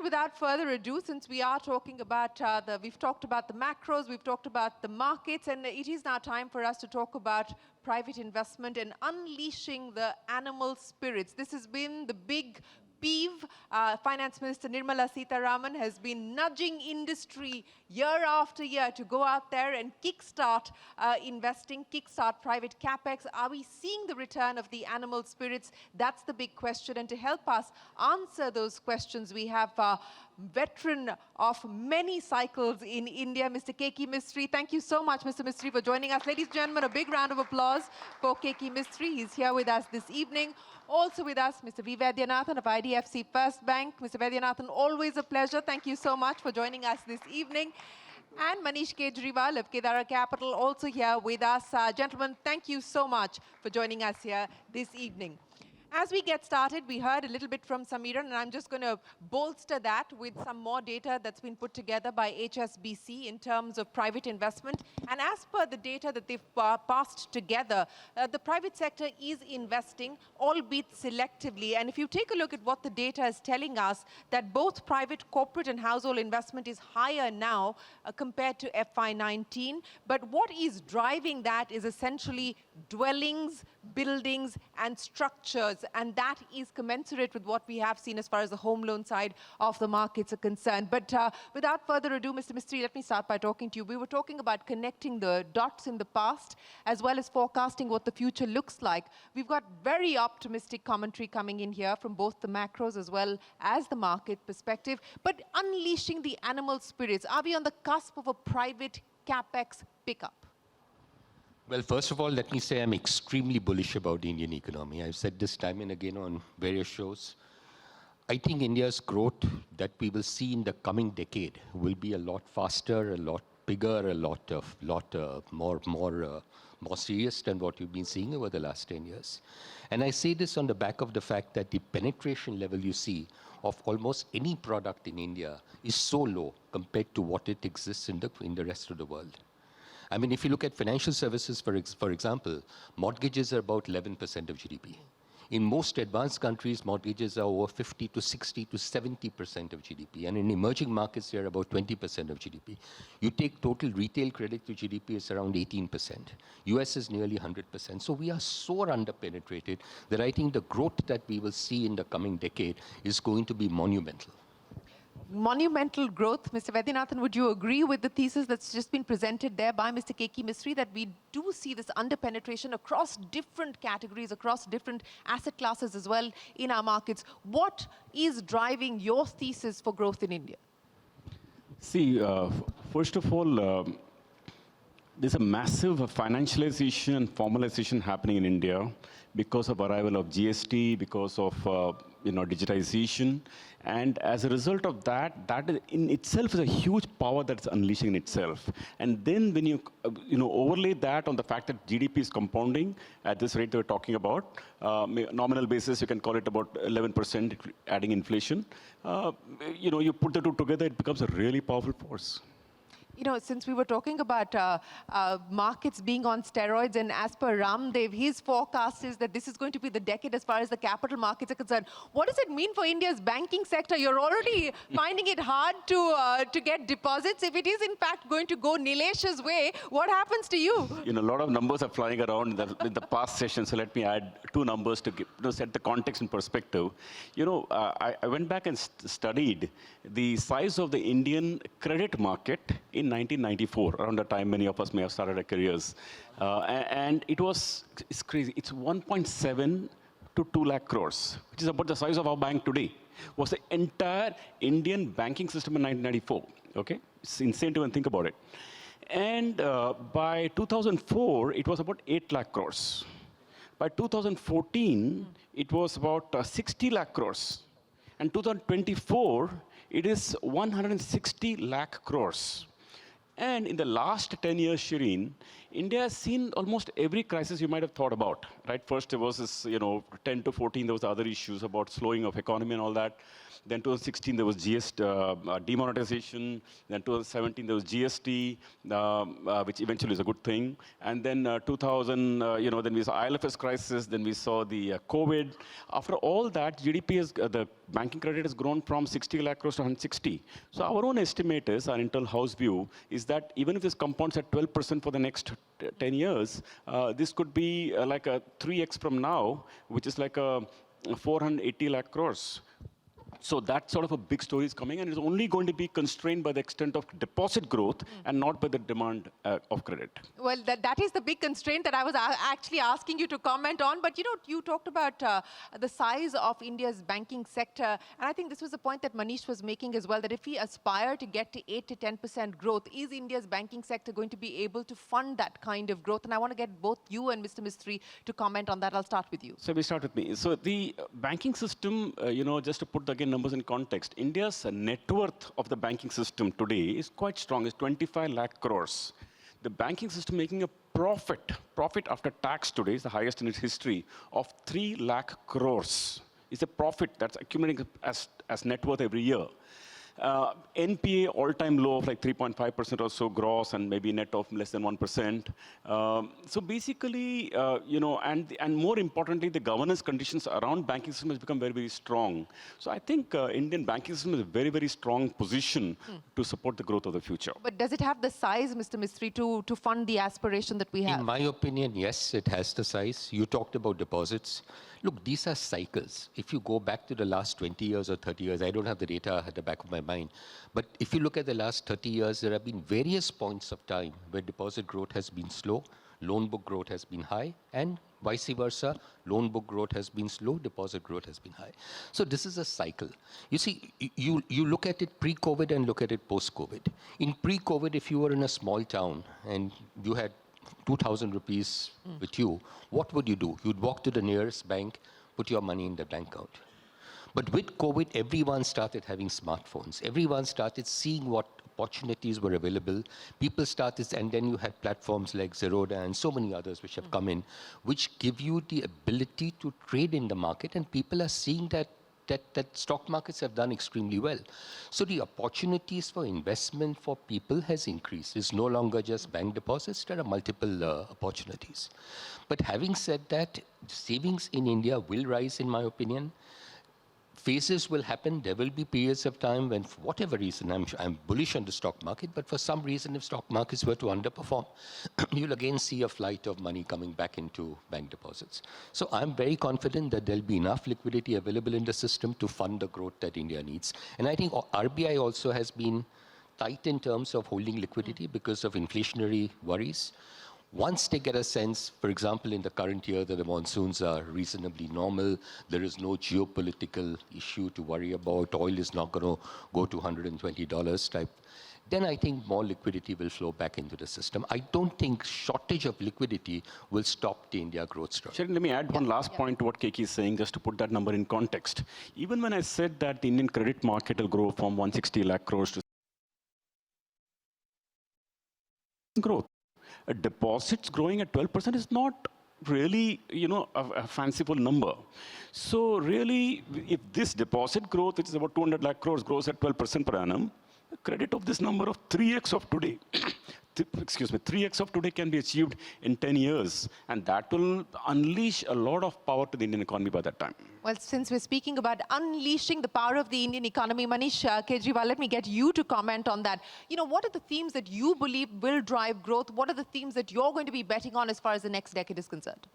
without further ado, since we are talking about we've talked about the macros, we've talked about the markets, and it is now time for us to talk about private investment and unleashing the animal spirits. This has been the big peeve. Finance Minister Nirmala Sitharaman has been nudging industry year after year to go out there and kickstart investing, kickstart private capex. Are we seeing the return of the animal spirits? That's the big question. And to help us answer those questions, we have a veteran of many cycles in India, Mr. Keki Mistry. Thank you so much, Mr. Mistry, for joining us. Ladies and gentlemen, a big round of applause for Keki Mistry. He's here with us this evening. Also with us, Mr. Vaidyanathan of IDFC First Bank. Mr. Vaidyanathan, always a pleasure. Thank you so much for joining us this evening. And Manish Kejriwal of Kedaara Capital also here with us. Gentlemen, thank you so much for joining us here this evening. As we get started, we heard a little bit from Samiran, and I'm just going to bolster that with some more data that's been put together by HSBC in terms of private investment. And as per the data that they've passed together, the private sector is investing, albeit selectively. And if you take a look at what the data is telling us, that both private, corporate, and household investment is higher now compared to FY19. But what is driving that is essentially dwellings, buildings, and structures. And that is commensurate with what we have seen as far as the home loan side of the markets are concerned. But without further ado, Mr. Mistry, let me start by talking to you. We were talking about connecting the dots in the past, as well as forecasting what the future looks like. We've got very optimistic commentary coming in here from both the macros as well as the market perspective. But unleashing the animal spirits, are we on the cusp of a private capex pickup? Well, first of all, let me say I'm extremely bullish about the Indian economy. I've said this time and again on various shows. I think India's growth that we will see in the coming decade will be a lot faster, a lot bigger, a lot more serious than what you've been seeing over the last 10 years. And I say this on the back of the fact that the penetration level you see of almost any product in India is so low compared to what it exists in the rest of the world. I mean, if you look at financial services, for example, mortgages are about 11% of GDP. In most advanced countries, mortgages are over 50 to 60 to 70% of GDP. And in emerging markets, they're about 20% of GDP. You take total retail credit to GDP, it's around 18%. US is nearly 100%. So we are so underpenetrated that I think the growth that we will see in the coming decade is going to be monumental. Monumental growth. Mr. Vaidyanathan, would you agree with the thesis that's just been presented there by Mr. Keki Mistry, that we do see this underpenetration across different categories, across different asset classes as well in our markets? What is driving your thesis for growth in India? See, first of all, there's a massive financialization and formalization happening in India because of arrival of GST, because of digitization. And as a result of that, that in itself is a huge power that's unleashing in itself. And then when you overlay that on the fact that GDP is compounding at this rate that we're talking about, nominal basis, you can call it about 11%, adding inflation. You put the two together, it becomes a really powerful force. You know, since we were talking about markets being on steroids, and as per Ramdev, his forecast is that this is going to be the decade as far as the capital markets are concerned. What does it mean for India's banking sector? You're already finding it hard to get deposits. If it is, in fact, going to go Nilesh's way, what happens to you? A lot of numbers are flying around in the past session, so let me add two numbers to set the context in perspective. I went back and studied the size of the Indian credit market in 1994, around the time many of us may have started our careers. And it's crazy. It's 1.7 to 2 lakh crores, which is about the size of our bank today. Was the entire Indian banking system in 1994, okay? It's insane to even think about it. And by 2004, it was about 8 lakh crores. By 2014, it was about 60 lakh crores. And 2024, it is 160 lakh crores. And in the last 10 years, Shereen, India has seen almost every crisis you might have thought about, right? First, there was this, 10 to 14, there was the other issues about slowing of economy and all that. Then 2016, there was demonetization. Then 2017, there was GST, which eventually is a good thing. And then then we saw ILFS crisis. Then we saw the COVID. After all that, GDP the banking credit has grown from 60 lakh crores to 160. So our own estimate is, our internal house view, is that even if this compounds at 12% for the next 10 years, this could be like a 3x from now, which is like a 480 lakh crores. So that sort of a big story is coming, and it's only going to be constrained by the extent of deposit growth and not by the demand of credit. Well, that is the big constraint that I was actually asking you to comment on. But you talked about the size of India's banking sector, and I think this was the point that Manish was making as well, that if we aspire to get to 8 to 10% growth, is India's banking sector going to be able to fund that kind of growth? And I want to get both you and Mr. Mistry to comment on that. I'll start with you. So we start with me. So the banking system, just to put again numbers in context, India's net worth of the banking system today is quite strong. It's 25 lakh crores. The banking system making a profit after tax today is the highest in its history of 3 lakh crores. It's a profit that's accumulating as net worth every year. NPA all-time low of like 3.5% or so gross, and maybe net of less than 1%. So basically, and more importantly, the governance conditions around banking system has become very, very strong. So I think Indian banking system is a very, very strong position to support the growth of the future. But does it have the size, Mr. Mistry, to fund the aspiration that we have? In my opinion, yes, it has the size. You talked about deposits. Look, these are cycles. If you go back to the last 20 years or 30 years, I don't have the data at the back of my mind, but if you look at the last 30 years, there have been various points of time where deposit growth has been slow, loan book growth has been high, and vice versa, loan book growth has been slow, deposit growth has been high. So this is a cycle. You see, you look at it pre-COVID and look at it post-COVID. In pre-COVID, if you were in a small town and you had 2,000 rupees with you, what would you do? You'd walk to the nearest bank, put your money in the bank account. But with COVID, everyone started having smartphones. Everyone started seeing what opportunities were available. People started, and then you had platforms like Zerodha and so many others which have come in, which give you the ability to trade in the market, and people are seeing that stock markets have done extremely well. So the opportunities for investment for people has increased. It's no longer just bank deposits. There are multiple opportunities. But having said that, savings in India will rise, in my opinion. Phases will happen. There will be periods of time when, for whatever reason, I'm bullish on the stock market, but for some reason, if stock markets were to underperform, you'll again see a flight of money coming back into bank deposits. So I'm very confident that there'll be enough liquidity available in the system to fund the growth that India needs. And I think RBI also has been tight in terms of holding liquidity because of inflationary worries. Once they get a sense, for example, in the current year, that the monsoons are reasonably normal, there is no geopolitical issue to worry about, oil is not going to go to $120 type, then I think more liquidity will flow back into the system. I don't think shortage of liquidity will stop the India growth story. Shereen, let me add one last point to what Keki is saying, just to put that number in context. Even when I said that the Indian credit market will grow from 160 lakh crores to growth, deposits growing at 12% is not really, a fanciful number. So really, if this deposit growth, which is about 200 lakh crores, grows at 12% per annum, the credit of this number of 3x of today, 3x of today can be achieved in 10 years. And that will unleash a lot of power to the Indian economy by that time. Well, since we're speaking about unleashing the power of the Indian economy, Manish, Kejriwal, let me get you to comment on that. What are the themes that you believe will drive growth? What are the themes that you're going to be betting on as far as the next decade is concerned?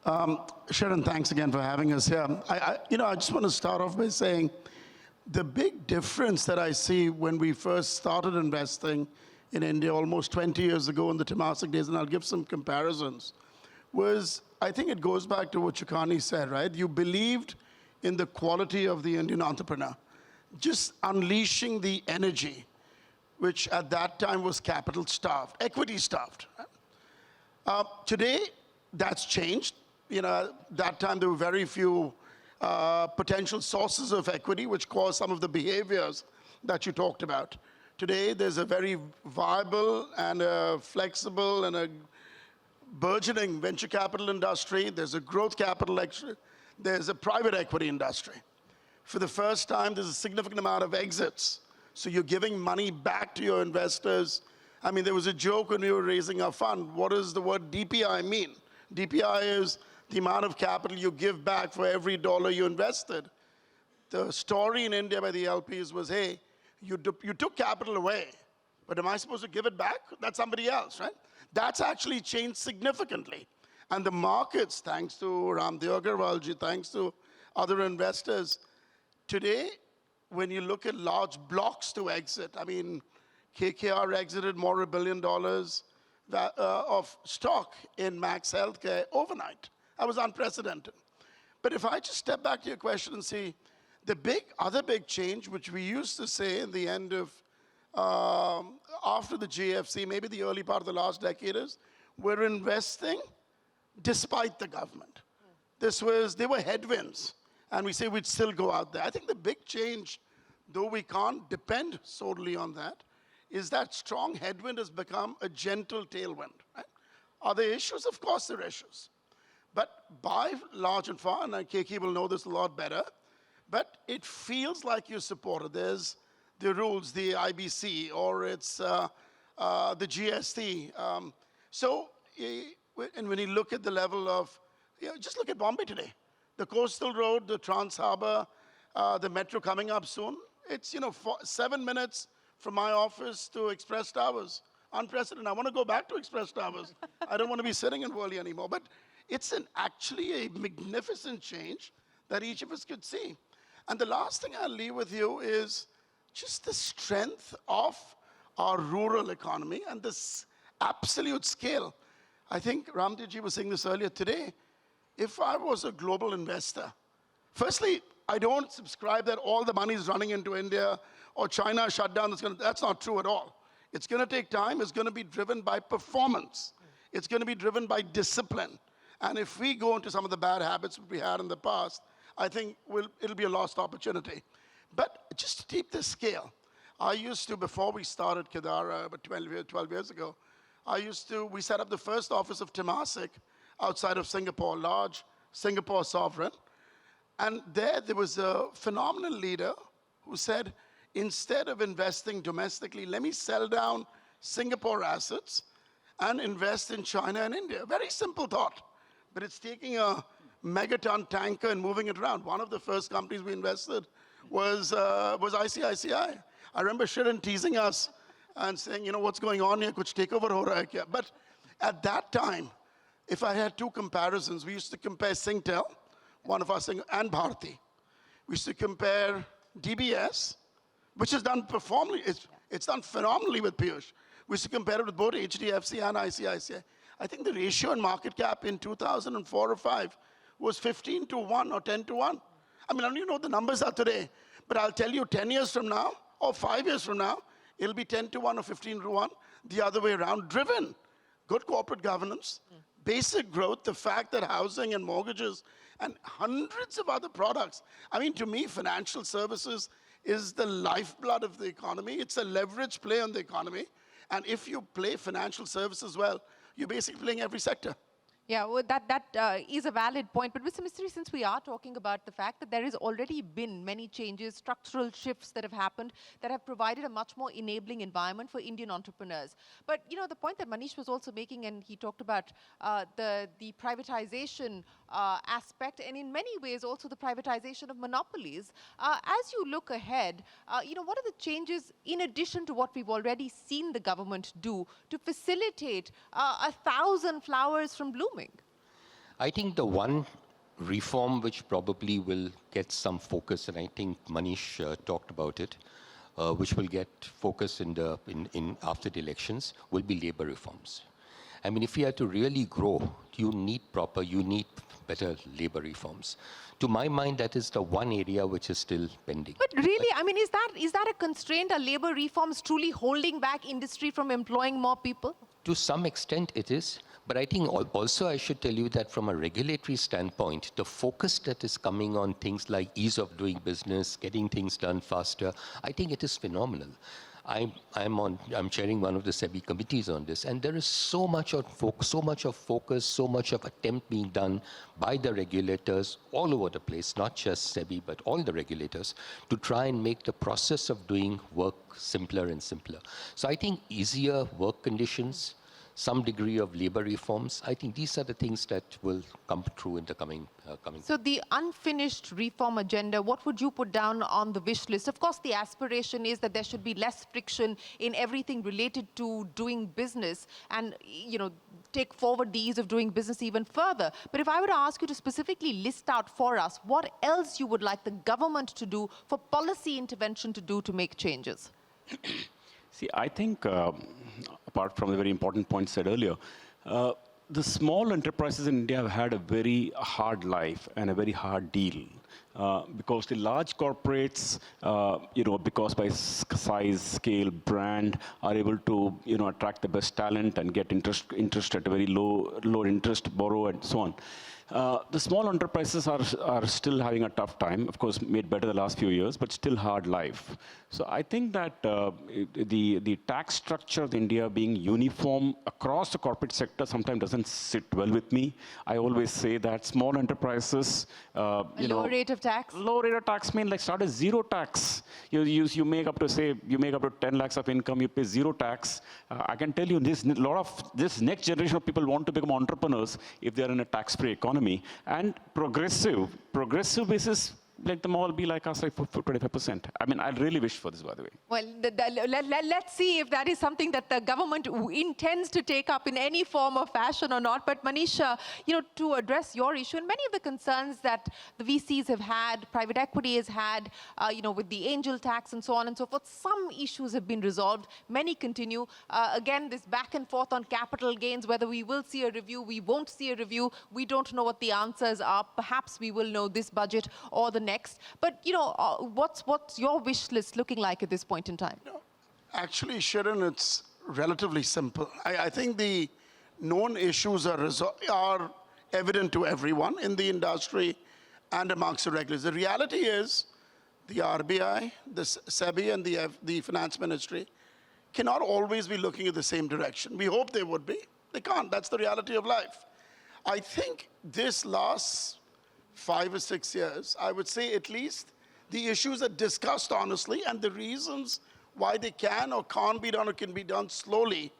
Shereen, thanks again for having us here. I just want to start off by saying the big difference that I see when we first started investing in India almost 20 years ago in the Temasek days, and I'll give some comparisons, was, I think it goes back to what Chukani said, right? You believed in the quality of the Indian entrepreneur, just unleashing the energy, which at that time was capital starved, equity starved. Today, that's changed. That time there were very few potential sources of equity, which caused some of the behaviors that you talked about. Today, there's a very viable and a flexible and a burgeoning venture capital industry. There's a growth capital, there's a private equity industry. For the first time, there's a significant amount of exits. So you're giving money back to your investors. I mean, there was a joke when we were raising our fund. What does the word DPI mean? DPI is the amount of capital you give back for every dollar you invested. The story in India by the LPs was, hey, you took capital away, but am I supposed to give it back? That's somebody else, right? That's actually changed significantly. And the markets, thanks to Ramdev Agarwalji, thanks to other investors, today, when you look at large blocks to exit, I mean, KKR exited more than $1 billion of stock in Max Healthcare overnight. That was unprecedented. But if I just step back to your question and see, the other big change, which we used to say in the end of, after the GFC, maybe the early part of the last decade is, we're investing despite the government. They were headwinds, and we say we'd still go out there. I think the big change, though we can't depend solely on that, is that strong headwind has become a gentle tailwind. Right? Are there issues? Of course there are issues. But by large and far, and Keki will know this a lot better, but it feels like you're supported. There's the rules, the IBC, or it's the GST. And when you look at the level of, just look at Bombay today. The coastal road, the Trans Harbour, the metro coming up soon. It's 7 minutes from my office to Express Towers. Unprecedented. I want to go back to Express Towers. I don't want to be sitting in Worli anymore. But it's actually a magnificent change that each of us could see. And the last thing I'll leave with you is just the strength of our rural economy and this absolute scale. I think Ramdevji was saying this earlier today. If I was a global investor, firstly, I don't subscribe that all the money is running into India or China shut down. That's not true at all. It's going to take time. It's going to be driven by performance. It's going to be driven by discipline. And if we go into some of the bad habits we had in the past, I think it'll be a lost opportunity. But just to keep this scale, I used to, before we started Kedaara, about 12 years ago, we set up the first office of Temasek outside of Singapore, large Singapore sovereign. And there was a phenomenal leader who said, instead of investing domestically, let me sell down Singapore assets and invest in China and India. Very simple thought, but it's taking a megaton tanker and moving it around. One of the first companies we invested was ICICI. I remember Shereen teasing us and saying, what's going on here? Kuch takeover ho raha hai kya? But at that time, if I had two comparisons, we used to compare Singtel, one of our and Bharti. We used to compare DBS, which is done it's done phenomenally with Piyush. We used to compare it with both HDFC and ICICI. I think the ratio in market cap in 2004 or 5 was 15 to 1 or 10 to 1. I mean, I don't even know what the numbers are today, but I'll tell you 10 years from now or 5 years from now, it'll be 10 to 1 or 15 to 1, the other way around, driven. Good corporate governance, basic growth, the fact that housing and mortgages and hundreds of other products. I mean, to me, financial services is the lifeblood of the economy. It's a leverage play on the economy. And if you play financial services well, you're basically playing every sector. Yeah, well, that is a valid point. But Mr. Mistry, since we are talking about the fact that there has already been many changes, structural shifts that have happened that have provided a much more enabling environment for Indian entrepreneurs. But, the point that Manish was also making, and he talked about the privatization aspect, and in many ways also the privatization of monopolies. As you look ahead, what are the changes in addition to what we've already seen the government do to facilitate 1,000 flowers from blooming? I think the one reform which probably will get some focus, and I think Manish talked about it, which will get focus after the elections, will be labor reforms. I mean, if you are to really grow, you need better labor reforms. To my mind, that is the one area which is still pending. But really, I mean, is that a constraint? Are labor reforms truly holding back industry from employing more people? To some extent it is, but I think also I should tell you that from a regulatory standpoint, the focus that is coming on things like ease of doing business, getting things done faster, I think it is phenomenal. I'm chairing one of the SEBI committees on this, and there is so much of focus, so much of attempt being done by the regulators all over the place, not just SEBI, but all the regulators, to try and make the process of doing work simpler and simpler. So I think easier work conditions, some degree of labor reforms, I think these are the things that will come through in the coming. So the unfinished reform agenda, what would you put down on the wish list? Of course, the aspiration is that there should be less friction in everything related to doing business and, take forward the ease of doing business even further. But if I were to ask you to specifically list out for us what else you would like the government to do for policy intervention to do to make changes? See, I think, apart from the very important point said earlier, the small enterprises in India have had a very hard life and a very hard deal. Because the large corporates, because by size, scale, brand, are able to, attract the best talent and get interest at a very low interest, borrow, and so on. The small enterprises are still having a tough time, of course, made better the last few years, but still hard life. So I think that the tax structure of India being uniform across the corporate sector sometimes doesn't sit well with me. I always say that small enterprises, low rate of tax? Low rate of tax means like start a zero tax. You make up to 10 lakhs of income, you pay zero tax. I can tell you this next generation of people want to become entrepreneurs if they are in a tax-free economy. And progressive basis, let them all be like us, like for 25%. I mean, I really wish for this, by the way. Well, let's see if that is something that the government intends to take up in any form or fashion or not. But Manish, to address your issue and many of the concerns that the VCs have had, private equity has had, with the angel tax and so on and so forth, some issues have been resolved. Many continue. Again, this back and forth on capital gains, whether we will see a review, we won't see a review. We don't know what the answers are. Perhaps we will know this budget or the next. But, what's your wish list looking like at this point in time? Actually, Shereen, it's relatively simple. I think the known issues are evident to everyone in the industry and amongst the regulators. The reality is the RBI, the SEBI, and the Finance Ministry cannot always be looking at the same direction. We hope they would be. They can't. That's the reality of life. I think this last 5 or 6 years, I would say at least the issues are discussed honestly, and the reasons why they can or can't be done or can be done slowly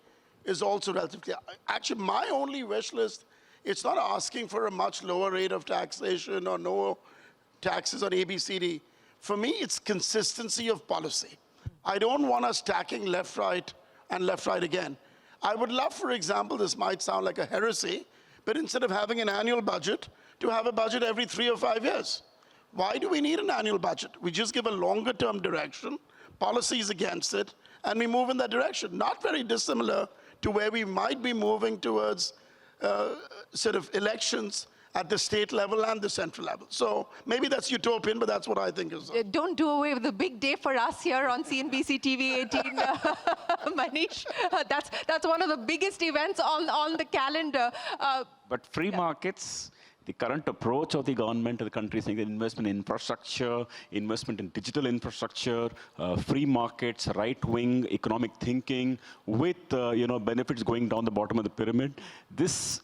is also relatively clear. Actually, my only wish list, it's not asking for a much lower rate of taxation or no taxes on ABCD. For me, it's consistency of policy. I don't want us stacking left, right, and left, right again. I would love, for example, this might sound like a heresy, but instead of having an annual budget, to have a budget every 3 or 5 years. Why do we need an annual budget? We just give a longer term direction, policies against it, and we move in that direction. Not very dissimilar to where we might be moving towards sort of elections at the state level and the central level. So maybe that's utopian, but that's what I think is. Don't do away with the big day for us here on CNBC-TV18, Manish. That's one of the biggest events on the calendar. But free markets, the current approach of the government of the country is saying that investment in infrastructure, investment in digital infrastructure, free markets, right-wing economic thinking with benefits going down the bottom of the pyramid.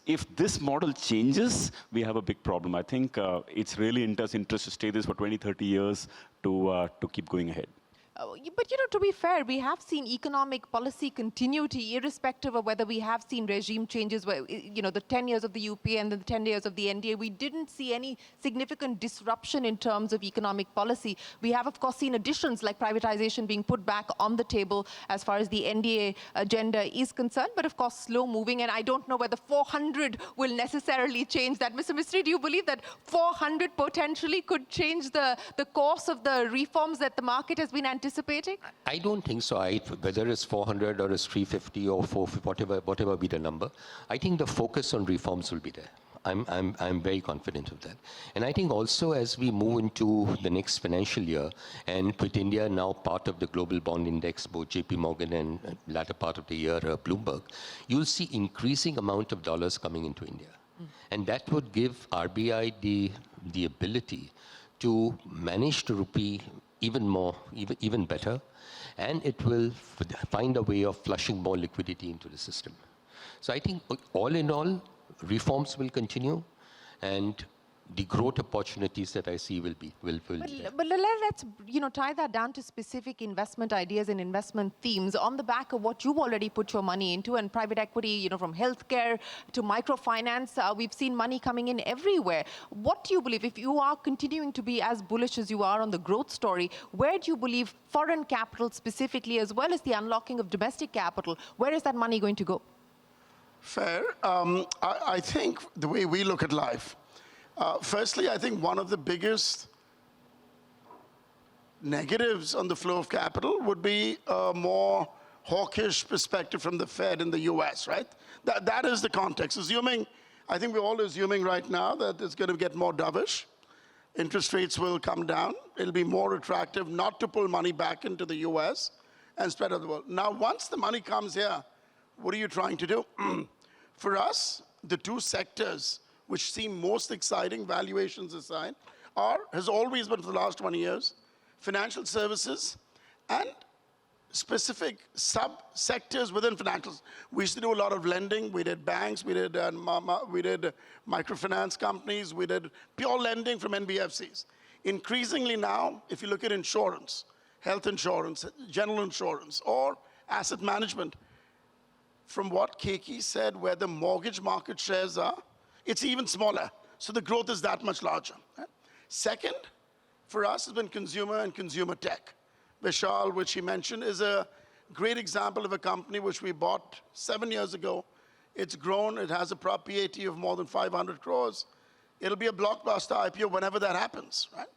If this model changes, we have a big problem. I think it's really in India's interest to stay this for 20, 30 years to keep going ahead. But, to be fair, we have seen economic policy continuity, irrespective of whether we have seen regime changes, where, the 10 years of the UPA and then the 10 years of the NDA, we didn't see any significant disruption in terms of economic policy. We have, of course, seen additions like privatization being put back on the table as far as the NDA agenda is concerned, but of course, slow moving. And I don't know whether 400 will necessarily change that. Mr. Mistry, do you believe that 400 potentially could change the course of the reforms that the market has been anticipating? I don't think so. Whether it's 400 or it's 350 or 450, whatever be the number, I think the focus on reforms will be there. I'm very confident of that. And I think also as we move into the next financial year, and with India now part of the global bond index, both JP Morgan and latter part of the year, Bloomberg, you'll see increasing amount of dollars coming into India. And that would give RBI the ability to manage the rupee even better, and it will find a way of flushing more liquidity into the system. So I think all in all, reforms will continue, and the growth opportunities that I see will be there. But let's tie that down to specific investment ideas and investment themes on the back of what you've already put your money into, and private equity, from healthcare to microfinance, we've seen money coming in everywhere. What do you believe, if you are continuing to be as bullish as you are on the growth story, where do you believe foreign capital specifically, as well as the unlocking of domestic capital, where is that money going to go? Fair. I think the way we look at life, firstly, I think one of the biggest negatives on the flow of capital would be a more hawkish perspective from the Fed in the US, right? That is the context. I think we're all assuming right now that it's going to get more dovish. Interest rates will come down. It'll be more attractive not to pull money back into the US and spread out the world. Now, once the money comes here, what are you trying to do? For us, the two sectors which seem most exciting, valuations aside, has always been for the last 20 years, financial services and specific sub-sectors within financials. We used to do a lot of lending. We did banks, we did microfinance companies, we did pure lending from NBFCs. Increasingly now, if you look at insurance, health insurance, general insurance, or asset management, from what Keki said, where the mortgage market shares are, it's even smaller. So the growth is that much larger. Right? Second, for us, has been consumer and consumer tech. Vishal, which he mentioned, is a great example of a company which we bought 7 years ago. It's grown. It has a PAT of more than 500 crores. It'll be a blockbuster IPO whenever that happens. Right?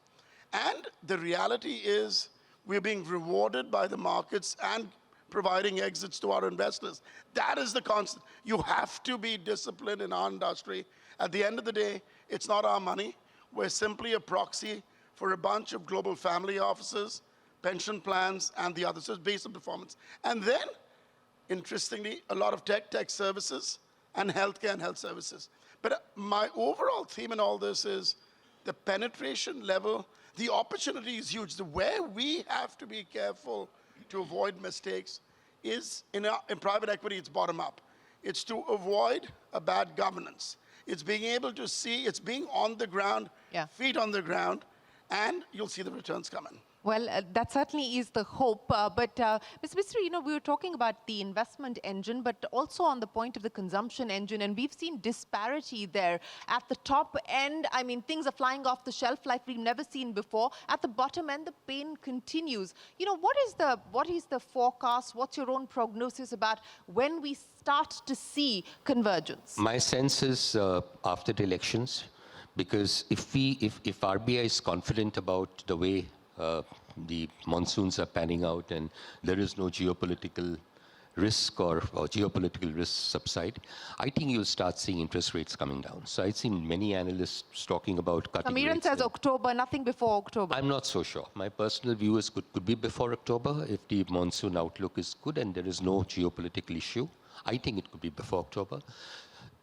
And the reality is we're being rewarded by the markets and providing exits to our investors. That is the constant. You have to be disciplined in our industry. At the end of the day, it's not our money. We're simply a proxy for a bunch of global family offices, pension plans, and the others. So it's based on performance. And then, interestingly, a lot of tech services, and healthcare and health services. But my overall theme in all this is the penetration level. The opportunity is huge. Where we have to be careful to avoid mistakes is in private equity, it's bottom up. It's to avoid a bad governance. It's being able to see, it's being on the ground, feet on the ground, and you'll see the returns coming. Well, that certainly is the hope. But Ms. Mistry, we were talking about the investment engine, but also on the point of the consumption engine, and we've seen disparity there. At the top end, I mean, things are flying off the shelf like we've never seen before. At the bottom end, the pain continues. What is the forecast? What's your own prognosis about when we start to see convergence? My sense is after the elections, because if RBI is confident about the way the monsoons are panning out and there is no geopolitical risk or geopolitical risks subside, I think you'll start seeing interest rates coming down. So I've seen many analysts talking about cutting rates. Samiran says October, nothing before October. I'm not so sure. My personal view is could be before October if the monsoon outlook is good and there is no geopolitical issue. I think it could be before October.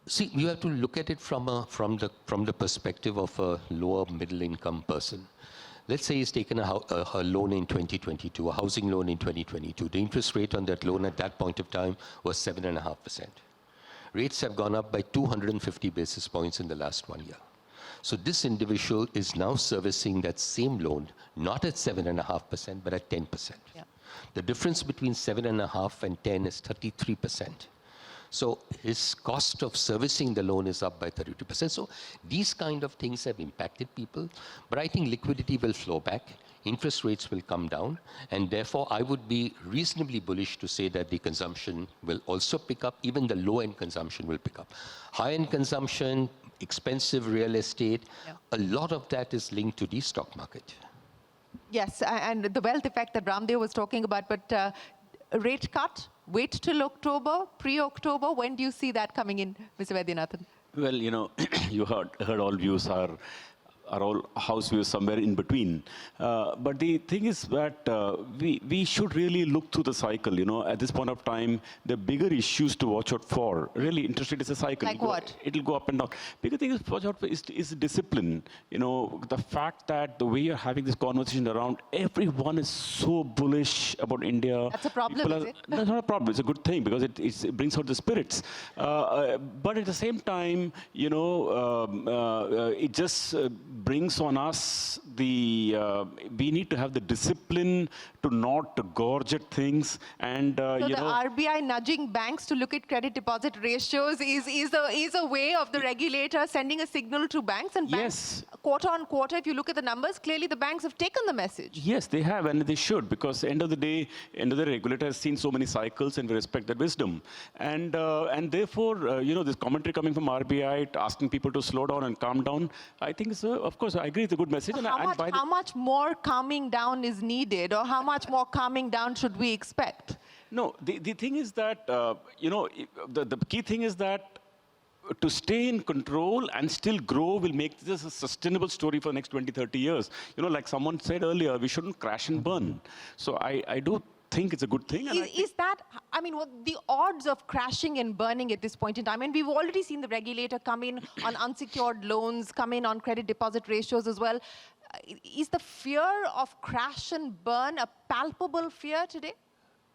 See, you have to look at it from the perspective of a lower middle income person. Let's say he's taken a loan in 2022, a housing loan in 2022. The interest rate on that loan at that point of time was 7.5%. Rates have gone up by 250 basis points in the last 1 year. So this individual is now servicing that same loan, not at 7.5%, but at 10%. Yeah. The difference between 7.5 and 10 is 33%. So his cost of servicing the loan is up by 32%. So these kind of things have impacted people. But I think liquidity will flow back, interest rates will come down, and therefore I would be reasonably bullish to say that the consumption will also pick up, even the low-end consumption will pick up. High-end consumption, expensive real estate, a lot of that is linked to the stock market. Yes, and the wealth effect that Ramdev was talking about, but rate cut, wait till October, pre-October, when do you see that coming in, Mr. Vaidyanathan? Well, you heard all views are our whole house view is somewhere in between. But the thing is that we should really look through the cycle. You know, at this point of time, the bigger issues to watch out for. Really, interest rate is a cycle. Like what? It'll go up and down. Bigger thing is watch out for is discipline. You know, the fact that the way you're having this conversation around, everyone is so bullish about India. That's a problem, is it? That's not a problem. It's a good thing because it brings out the spirits. But at the same time, you know, it just brings on us the, we need to have the discipline to not gorge at things. And, So you the know, RBI nudging banks to look at credit deposit ratios is a way of the regulator sending a signal to banks. And banks, quarter on quarter, if you look at the numbers, clearly the banks have taken the message. Yes, they have, and they should, because end of the day, the regulator has seen so many cycles, and we respect their wisdom. And therefore, you know, this commentary coming from RBI asking people to slow down and calm down, I think, of course, I agree, it's a good message. How much more calming down is needed, or how much more calming down should we expect? No, the thing is that, you know, the key thing is that to stay in control and still grow will make this a sustainable story for the next 20, 30 years. You know, like someone said earlier, we shouldn't crash and burn. So I do think it's a good thing. And Is that, I mean, what the odds of crashing and burning at this point in time? And we've already seen the regulator come in on unsecured loans, come in on credit deposit ratios as well. Is the fear of crash and burn a palpable fear today?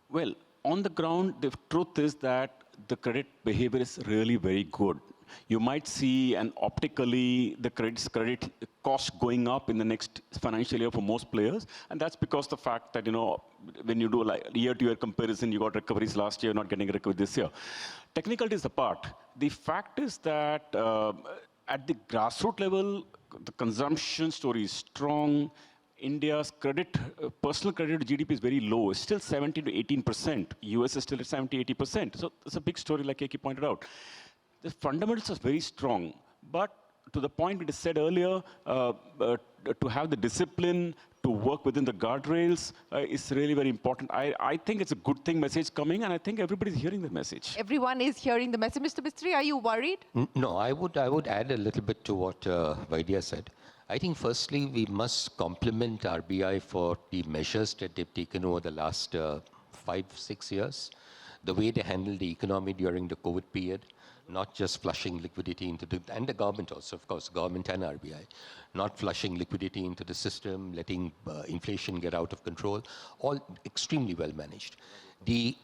Well, on the ground, the truth is that the credit behavior is really very good. You might see, and optically, the credit cost going up in the next financial year for most players, and that's because the fact that, you know, when you do like year-to-year comparison, you got recoveries last year, not getting a recovery this year. Technicalities apart, the fact is that at the grassroots level, the consumption story is strong. India's credit, personal credit to GDP is very low. It's still 17 to 18%. US is still at 70, 80%. So it's a big story, like Keki pointed out. The fundamentals are very strong. But to the point we said earlier, to have the discipline to work within the guardrails is really very important. I think it's a good thing message coming, and I think everybody's hearing the message. Everyone is hearing the message. Mr. Mistry, are you worried? No, I would add a little bit to what Vaidya said. I think firstly, we must compliment RBI for the measures that they've taken over the last 5-6 years. The way they handled the economy during the COVID period, not just flushing liquidity into and the government also, of course, government and RBI, not flushing liquidity into the system, letting inflation get out of control, all extremely well managed. The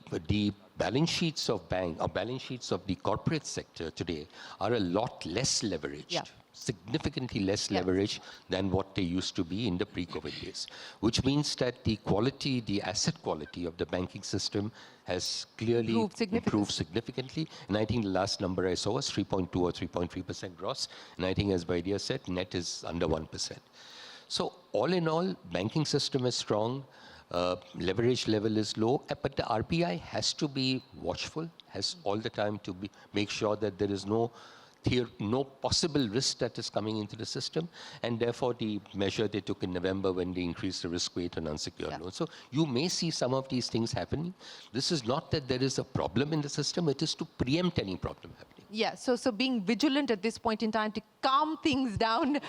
balance sheets of balance sheets of the corporate sector today are a lot less leveraged. Significantly less leverage than what they used to be in the pre-COVID days, which means that the quality, the asset quality of the banking system has clearly improved significantly. And I think the last number I saw was 3.2 or 3.3% gross. And I think, as Vaidya said, net is under 1%. So all in all, banking system is strong. Leverage level is low, but the RBI has to be watchful, has all the time to make sure that there is no possible risk that is coming into the system, and therefore the measure they took in November when they increased the risk weight on unsecured loans. So you may see some of these things happening. This is not that there is a problem in the system, it is to preempt any problem happening. Yeah, so being vigilant at this point in time to calm things down,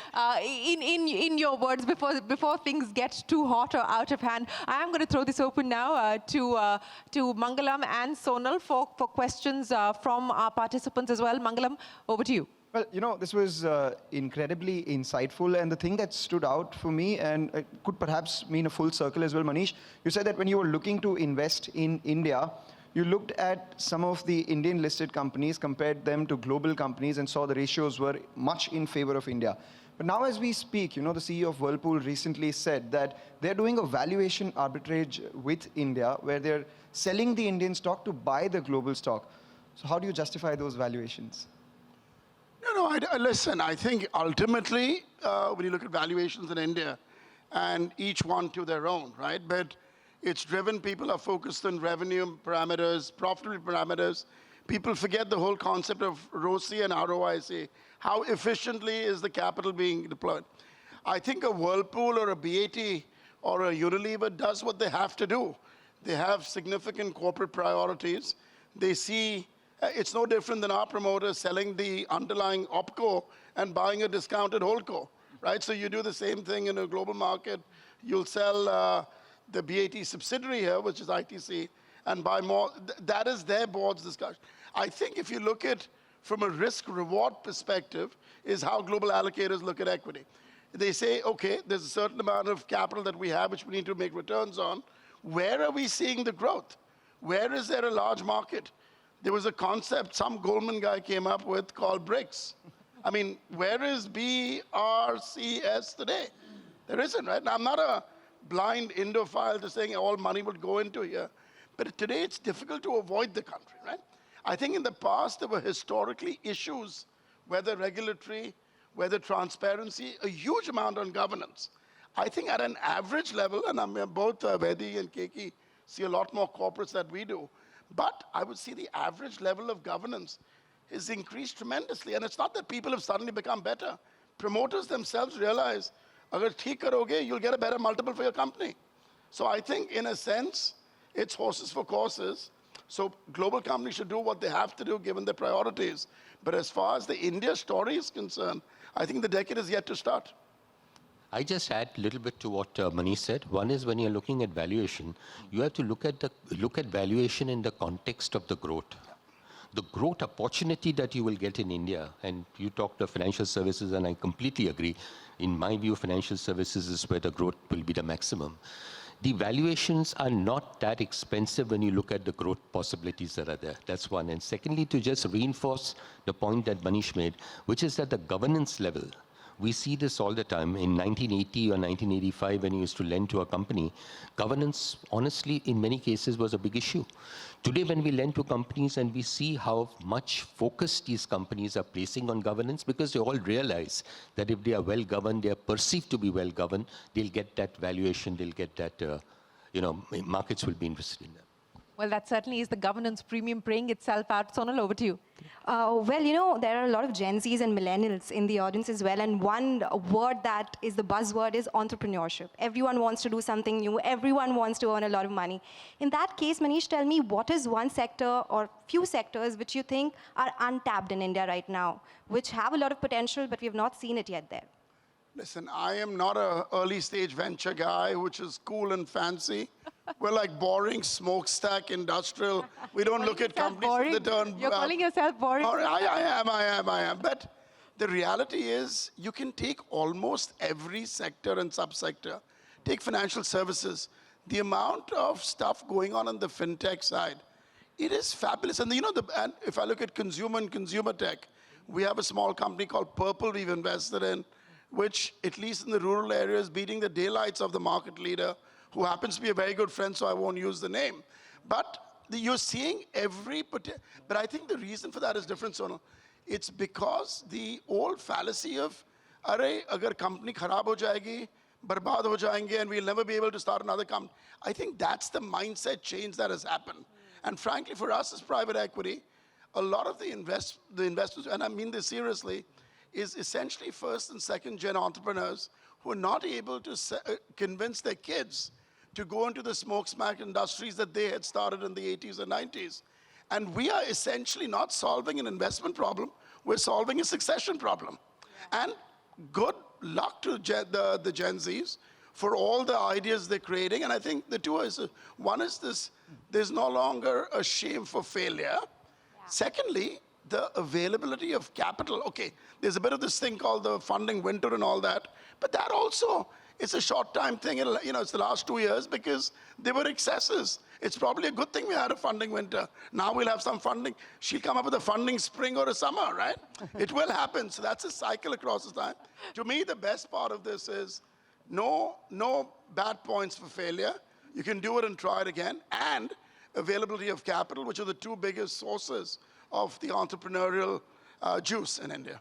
in your words, before things get too hot or out of hand. I am going to throw this open now to Mangalam and Sonal for questions from our participants as well. Mangalam, over to you. Well, you know, this was incredibly insightful, and the thing that stood out for me, and it could perhaps mean a full circle as well, Manish, you said that when you were looking to invest in India, you looked at some of the Indian listed companies, compared them to global companies, and saw the ratios were much in favor of India. But now as we speak, you know, the CEO of Whirlpool recently said that they're doing a valuation arbitrage with India, where they're selling the Indian stock to buy the global stock. So how do you justify those valuations? No, listen, I think ultimately, when you look at valuations in India, and each one to their own, right? But it's driven, people are focused on revenue parameters, profitability parameters. People forget the whole concept of ROCE and ROIC. How efficiently is the capital being deployed? I think a Whirlpool or a BAT or a Unilever does what they have to do. They have significant corporate priorities. They see, it's no different than our promoters selling the underlying OpCo and buying a discounted HoldCo. right? So you do the same thing in a global market. You'll sell the BAT subsidiary here, which is ITC, and buy more. That is their board's discussion. I think if you look at from a risk-reward perspective, is how global allocators look at equity. They say, okay, there's a certain amount of capital that we have which we need to make returns on. Where are we seeing the growth? Where is there a large market? There was a concept some Goldman guy came up with called BRICS. I mean, where is BRCS today? There isn't, right? Now, I'm not a blind Indophile to saying all money would go into here, but today it's difficult to avoid the country, right? I think in the past there were historically issues, whether regulatory, whether transparency, a huge amount on governance. I think at an average level, and both Vaidi and Keki see a lot more corporates than we do, but I would see the average level of governance is increased tremendously. And it's not that people have suddenly become better. Promoters themselves realize, agar theek karoge, you'll get a better multiple for your company. So I think in a sense, it's horses for courses. So global companies should do what they have to do given their priorities. But as far as the India story is concerned, I think the decade is yet to start. I just add a little bit to what Manish said. One is when you're looking at valuation, you have to look at valuation in the context of the growth. The growth opportunity that you will get in India, and you talked of financial services, and I completely agree. In my view, financial services is where the growth will be the maximum. The valuations are not that expensive when you look at the growth possibilities that are there. That's one. And secondly, to just reinforce the point that Manish made, which is at the governance level. We see this all the time. In 1980 or 1985, when you used to lend to a company, governance, honestly, in many cases was a big issue. Today, when we lend to companies and we see how much focus these companies are placing on governance, because they all realize that if they are well governed, they are perceived to be well governed, they'll get that valuation, they'll get that, markets will be interested in them. Well, that certainly is the governance premium playing itself out. Sonal, over to you. Well, there are a lot of Gen Zs and millennials in the audience as well. And one word that is the buzzword is entrepreneurship. Everyone wants to do something new. Everyone wants to earn a lot of money. In that case, Manish, tell me, what is one sector or few sectors which you think are untapped in India right now, which have a lot of potential, but we have not seen it yet there? Listen, I am not an early stage venture guy, which is cool and fancy. We're like boring smokestack industrial. We don't look at companies that turn. You're calling yourself boring. I am. But the reality is, you can take almost every sector and subsector. Take financial services. The amount of stuff going on the fintech side, it is fabulous. And and if I look at consumer and consumer tech, we have a small company called Purple we've invested in, which, at least in the rural areas, beating the daylights of the market leader, who happens to be a very good friend, so I won't use the name. But you're seeing but I think the reason for that is different, Sonal. It's because the old fallacy of, agar company kharab ho jayegi, barbad ho jayenge, and we'll never be able to start another company. I think that's the mindset change that has happened. And frankly, for us as private equity, a lot of the investors, and I mean this seriously, is essentially first and second gen entrepreneurs who are not able to convince their kids to go into the smoke-smack industries that they had started in the 80s and 90s. And we are essentially not solving an investment problem, we're solving a succession problem. Yeah. And good luck to the Gen Zs for all the ideas they're creating. And I think the two is, one is this, there's no longer a shame for failure. Yeah. Secondly, the availability of capital. Okay, there's a bit of this thing called the funding winter and all that, but that also, it's a short time thing. It's the last 2 years because there were excesses. It's probably a good thing we had a funding winter. Now we'll have some funding. She'll come up with a funding spring or a summer, right? It will happen. So that's a cycle across the time. To me, the best part of this is no bad points for failure. You can do it and try it again. And availability of capital, which are the two biggest sources of the entrepreneurial juice in India.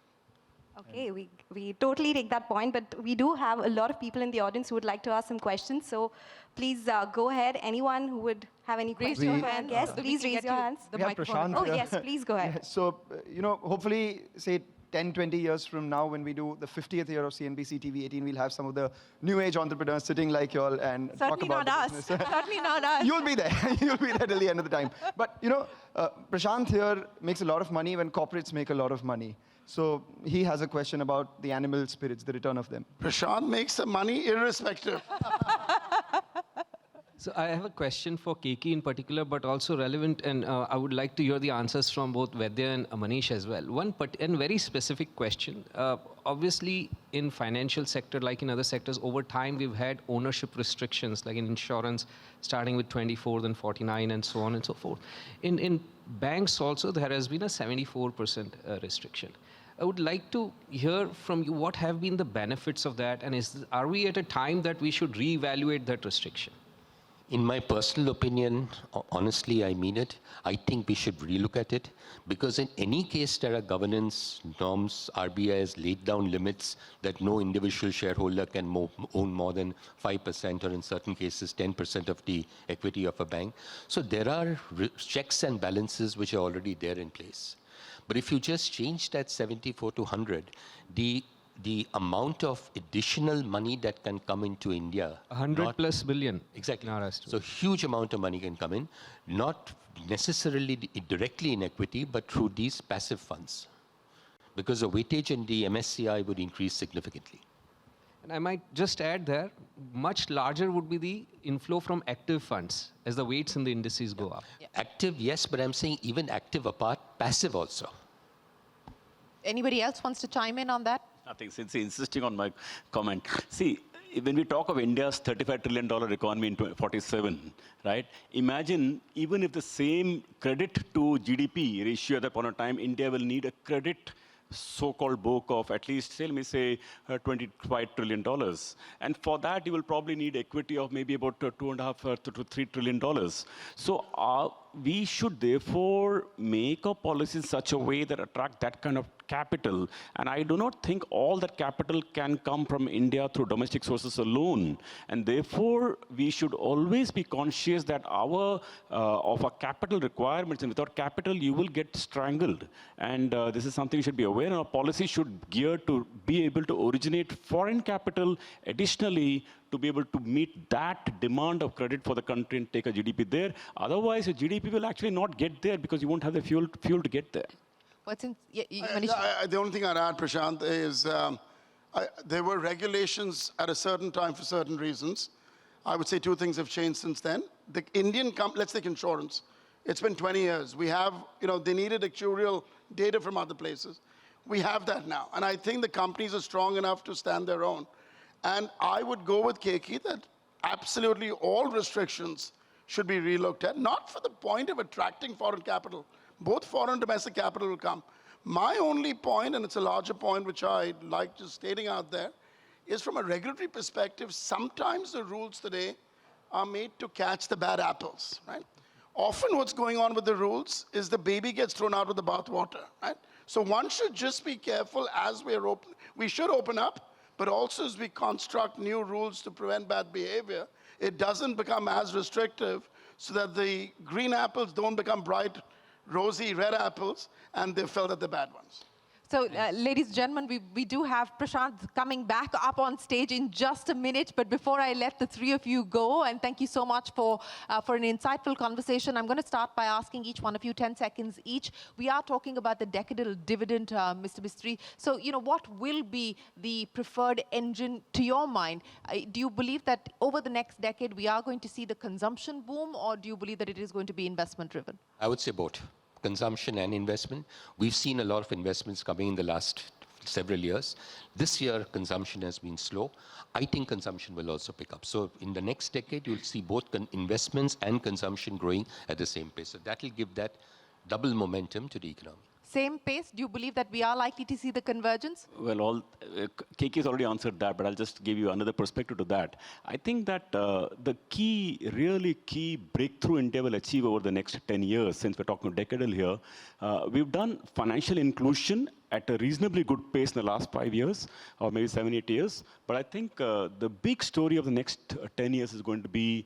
Okay, we totally take that point, but we do have a lot of people in the audience who would like to ask some questions. So please go ahead. Anyone who would have any questions for our guests, please raise your hands. We have Prashant Oh, here. yes, please go ahead. Yeah, so, hopefully, say 10, 20 years from now, when we do the 50th year of CNBC-TV18, we'll have some of the new age entrepreneurs sitting like you all and talk about the business. Certainly not us. You'll be there. You'll be there till the end of the time. But, Prashant here makes a lot of money when corporates make a lot of money. So he has a question about the animal spirits, the return of them. Prashant makes the money irrespective. So I have a question for Keki in particular, but also relevant, and I would like to hear the answers from both Vaidya and Manish as well. One very specific question. Obviously, in financial sector, like in other sectors, over time we've had ownership restrictions, like in insurance, starting with 24, then 49, and so on and so forth. In banks also, there has been a 74% restriction. I would like to hear from you what have been the benefits of that, and are we at a time that we should reevaluate that restriction? In my personal opinion, honestly, I mean it, I think we should relook at it, because in any case there are governance norms. RBI has laid down limits that no individual shareholder can own more than 5% or in certain cases 10% of the equity of a bank. So there are checks and balances which are already there in place. But if you just change that 74 to 100, the amount of additional money that can come into India. 100+ billion. Exactly. Maharashtra. So huge amount of money can come in, not necessarily directly in equity, but through these passive funds. Because the weightage in the MSCI would increase significantly. And I might just add there, much larger would be the inflow from active funds as the weights in the indices go up. Yeah. Active, yes, but I'm saying even active apart, passive also. Anybody else wants to chime in on that? I think since he's insisting on my comment. See, when we talk of India's $35 trillion economy in 2047, right? Imagine even if the same credit to GDP ratio at that point of time, India will need a credit so-called book of at least, say, let me say, $25 trillion. And for that, you will probably need equity of maybe about $2.5 to $3 trillion. So we should therefore make a policy in such a way that attract that kind of capital. And I do not think all that capital can come from India through domestic sources alone. And therefore, we should always be conscious that of our capital requirements, and without capital, you will get strangled. And this is something you should be aware. And our policy should gear to be able to originate foreign capital additionally to be able to meet that demand of credit for the country and take a GDP there. Otherwise, your GDP will actually not get there because you won't have the fuel to get there. The only thing I'd add, Prashant, is there were regulations at a certain time for certain reasons. I would say two things have changed since then. The Indian let's take insurance. It's been 20 years. We have, they needed actuarial data from other places. We have that now. And I think the companies are strong enough to stand their own. And I would go with Keki that absolutely all restrictions should be relooked at, not for the point of attracting foreign capital. Both foreign and domestic capital will come. My only point, and it's a larger point which I like just stating out there, is from a regulatory perspective, sometimes the rules today are made to catch the bad apples, right? Often what's going on with the rules is the baby gets thrown out with the bathwater, right? So one should just be careful as we're open. We should open up, but also as we construct new rules to prevent bad behavior, it doesn't become as restrictive so that the green apples don't become bright, rosy red apples, and they fell at the bad ones. So, ladies and gentlemen, we do have Prashant coming back up on stage in just a minute. But before I let the three of you go, and thank you so much for an insightful conversation, I'm going to start by asking each one of you 10 seconds each. We are talking about the decadal dividend, Mr. Mistry. So, what will be the preferred engine to your mind? Do you believe that over the next decade we are going to see the consumption boom, or do you believe that it is going to be investment driven? I would say both. Consumption and investment. We've seen a lot of investments coming in the last several years. This year, consumption has been slow. I think consumption will also pick up. So in the next decade, you'll see both investments and consumption growing at the same pace. So that will give that double momentum to the economy. Same pace? Do you believe that we are likely to see the convergence? Well, Keki has already answered that, but I'll just give you another perspective to that. I think that the really key breakthrough India will achieve over the next 10 years, since we're talking decadal here, we've done financial inclusion at a reasonably good pace in the last 5 years, or maybe 7, 8 years. But I think the big story of the next 10 years is going to be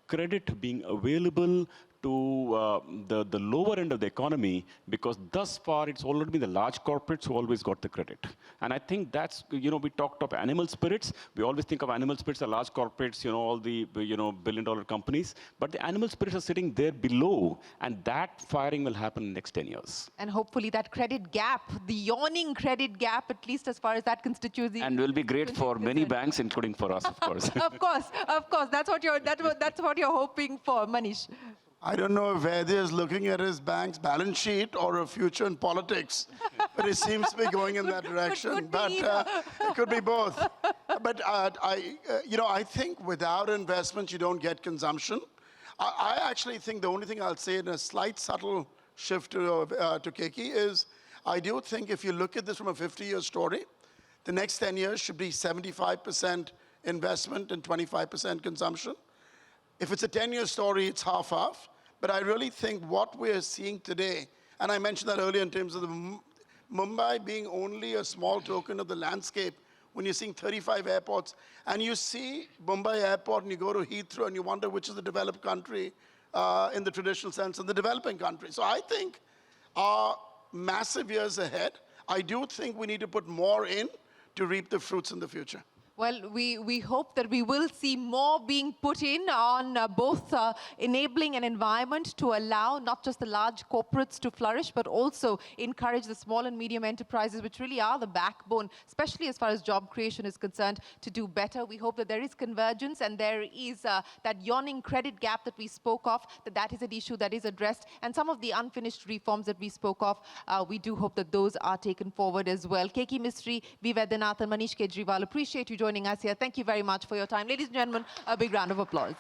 credit being available to the lower end of the economy, because thus far it's already been the large corporates who always got the credit. And I think that's, we talked of animal spirits. We always think of animal spirits as large corporates, all the, billion-dollar companies. But the animal spirits are sitting there below, and that firing will happen in the next 10 years. And hopefully that credit gap, the yawning credit gap, at least as far as that constituency. And will be great for many banks, including for us, of course. Of course. That's what you're hoping for, Manish. I don't know if Vaidya is looking at his bank's balance sheet or a future in politics, but it seems to be going in that direction. But it could be both. But I think without investment, you don't get consumption. I actually think the only thing I'll say in a slight subtle shift to Keki is, I do think if you look at this from a 50-year story, the next 10 years should be 75% investment and 25% consumption. If it's a 10-year story, it's half-half. But I really think what we're seeing today, and I mentioned that earlier in terms of the Mumbai being only a small token of the landscape, when you're seeing 35 airports, and you see Mumbai airport and you go to Heathrow and you wonder which is the developed country in the traditional sense and the developing country. So I think our massive years ahead, I do think we need to put more in to reap the fruits in the future. Well, we hope that we will see more being put in on both enabling an environment to allow not just the large corporates to flourish, but also encourage the small and medium enterprises, which really are the backbone, especially as far as job creation is concerned, to do better. We hope that there is convergence and there is that yawning credit gap that we spoke of, that is an issue that is addressed. And some of the unfinished reforms that we spoke of, we do hope that those are taken forward as well. Keki, Mistry, Vaidyanathan, Manish, Kejriwal, appreciate you joining us here. Thank you very much for your time. Ladies and gentlemen, a big round of applause.